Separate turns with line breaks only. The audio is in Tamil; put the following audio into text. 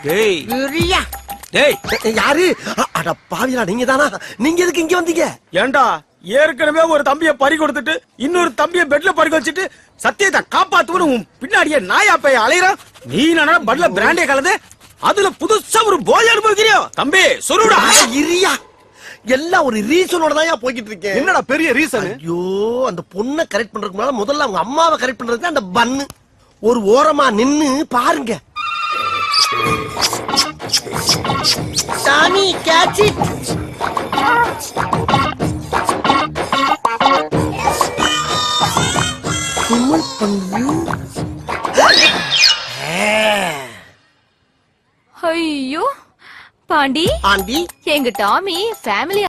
டேய்
இரியா.
டேய்
யாரு? அட பாவியா, நீங்க தானா? நீங்க எதுக்கு இங்க வந்தீங்க?
ஏண்டா ஏற்கனவே ஒரு தம்பிய பறி கொடுத்துட்டு இன்னொரு தம்பிய பெட்ல பறி வச்சுட்டு சத்தியத்தை காப்பாத்துவனு உன் பின்னாடியே நாயா பைய அலையறான். நீ நானா பட்ல பிராண்டே கலந்து அதுல புதுசா ஒரு போய் அனுபவிக்கிறியோ? தம்பி சொல்லுடா.
இரியா, எல்லாம் ஒரு ரீசனோட தான் போய்கிட்டு இருக்கேன்.
என்னடா பெரிய ரீசன்?
ஐயோ, அந்த பொண்ணை கரெக்ட் பண்றதுக்கு முன்னால முதல்ல அவங்க அம்மாவை கரெக்ட் பண்றதுக்கு அந்த பன்னு ஒரு ஓரமா நின்னு பாருங்க. சாமி கேட்ச் இட். கும்மல் பண்ணு.
ஐயோ பாண்டி,
ஆண்டி,
எங்க டாமி ஃபேமிலி